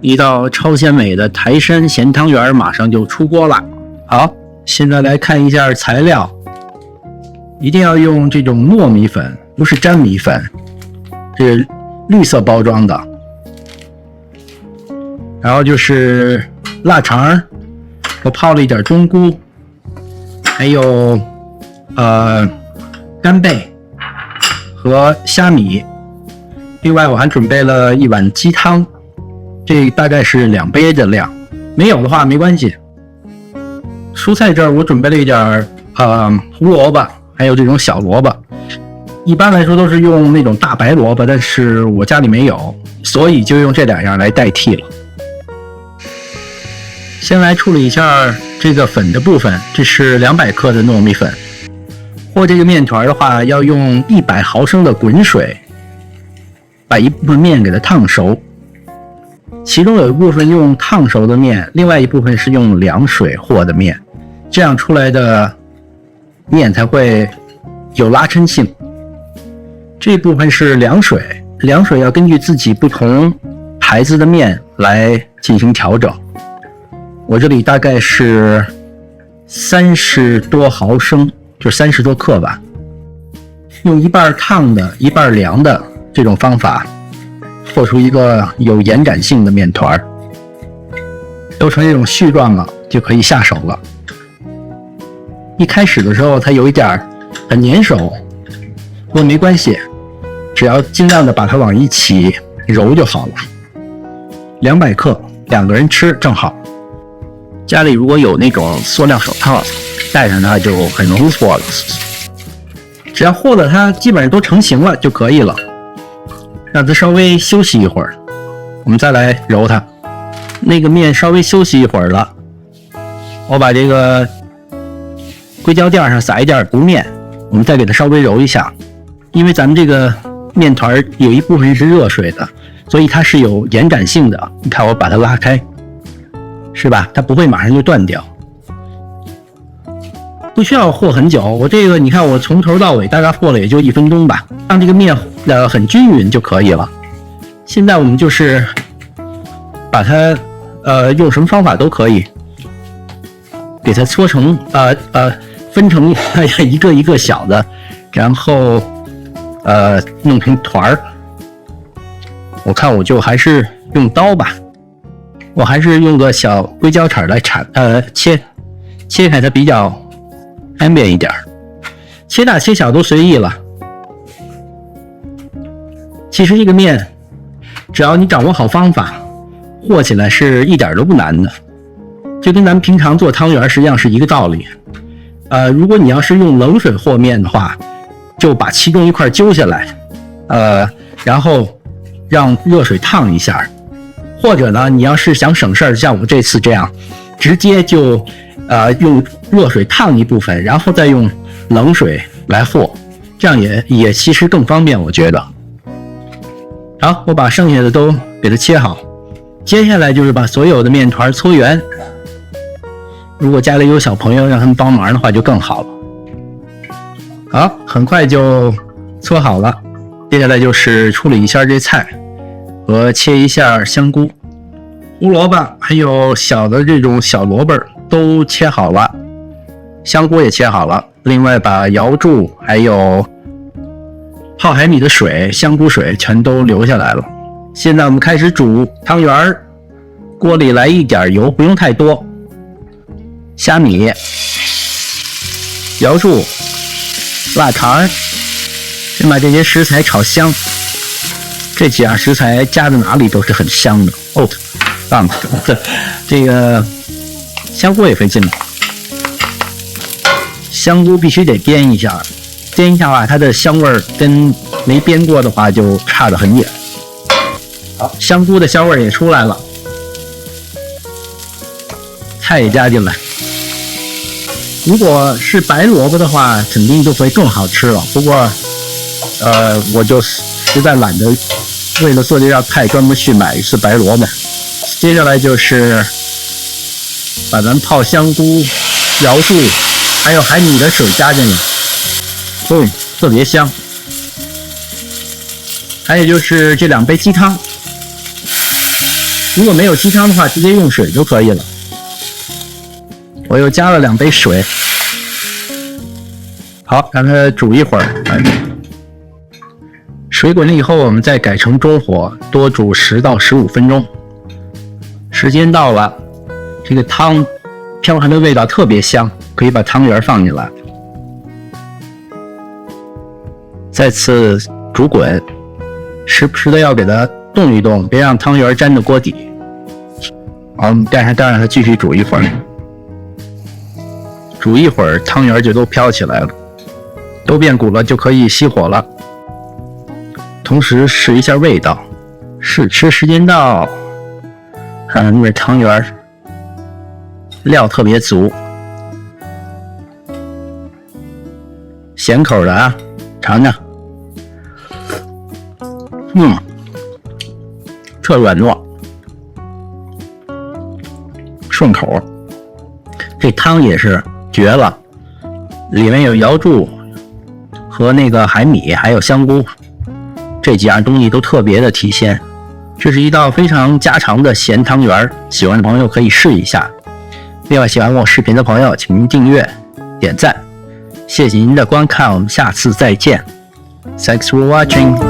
一道超鲜美的台山咸汤圆马上就出锅了。好，现在来看一下材料，一定要用这种糯米粉，不是粘米粉，是绿色包装的。然后就是腊肠，我泡了一点冬菇，还有干贝和虾米。另外我还准备了一碗鸡汤，这大概是2杯的量，没有的话没关系。蔬菜这儿我准备了一点胡萝卜，还有这种小萝卜。一般来说都是用那种大白萝卜，但是我家里没有，所以就用这2样来代替了。先来处理一下这个粉的部分，这是200克的糯米粉。和这个面团的话，要用100毫升的滚水，把一部分面给它烫熟。其中有一部分用烫熟的面，另外一部分是用凉水和的面，这样出来的面才会有拉抻性。这部分是凉水，凉水要根据自己不同牌子的面来进行调整。我这里大概是30多毫升，就30多克吧。用一半烫的，一半凉的这种方法，和出一个有延展性的面团，都成这种絮状了，就可以下手了。一开始的时候它有一点很粘手，不过没关系，只要尽量的把它往一起揉就好了。200克，2个人吃正好。家里如果有那种塑料手套，戴上它就很容易和了。只要和了它基本上都成型了就可以了，让它稍微休息一会儿，我们再来揉它。那个面稍微休息一会儿了，我把这个硅胶垫上撒一点糊面，我们再给它稍微揉一下。因为咱们这个面团有一部分是热水的，所以它是有延展性的。你看我把它拉开，是吧？它不会马上就断掉，不需要和很久。我这个你看，我从头到尾大概和了也就1分钟吧，让这个面很均匀就可以了。现在我们就是把它用什么方法都可以，给它搓成分成一个一个小的，然后弄成团儿。我看我就还是用刀吧。我还是用个小硅胶铲来切开它比较方便一点，切大切小都随意了。其实这个面只要你掌握好方法，和起来是一点都不难的，就跟咱们平常做汤圆实际上是一个道理。如果你要是用冷水和面的话，就把其中一块揪下来，然后让热水烫一下。或者呢，你要是想省事儿，像我这次这样，直接就用热水烫一部分，然后再用冷水来和，这样也其实更方便，我觉得。好，我把剩下的都给它切好，接下来就是把所有的面团搓圆。如果家里有小朋友让他们帮忙的话就更好了。好，很快就搓好了，接下来就是处理一下这菜。和切一下香菇、胡萝卜，还有小的这种小萝卜都切好了，香菇也切好了。另外把瑶柱还有泡海米的水、香菇水全都留下来了。现在我们开始煮汤圆，锅里来一点油，不用太多。虾米、瑶柱、腊肠，先把这些食材炒香。这几样食材加在哪里都是很香的。棒了，这个香菇也费劲了，香菇必须得煸一下，煸一下吧，它的香味跟没煸过的话就差得很远。好，香菇的香味也出来了，菜也加进来。如果是白萝卜的话，肯定就会更好吃了。不过，我就实在懒得为了做这道菜专门去买一次白萝卜。接下来就是把咱泡香菇、瑶柱还有海米的水加进来，特别香。还有就是这2杯鸡汤，如果没有鸡汤的话，直接用水就可以了。我又加了2杯水，好，让它煮一会儿。水滚了以后，我们再改成中火，多煮10到15分钟。时间到了，这个汤飘出来的味道特别香，可以把汤圆放进来，再次煮滚，时不时的要给它动一动，别让汤圆粘着锅底。好，我们盖上盖，让它继续煮一会儿。煮一会儿，汤圆就都飘起来了，都变鼓了，就可以熄火了。同时试一下味道，试吃时间到。看这汤圆料特别足，咸口的啊，尝尝。特软糯，顺口。这汤也是绝了，里面有瑶柱和那个海米，还有香菇，这几样东西都特别的提鲜。这是一道非常家常的咸汤圆，喜欢的朋友可以试一下。另外，喜欢我视频的朋友，请您订阅、点赞，谢谢您的观看，我们下次再见。Thanks for watching.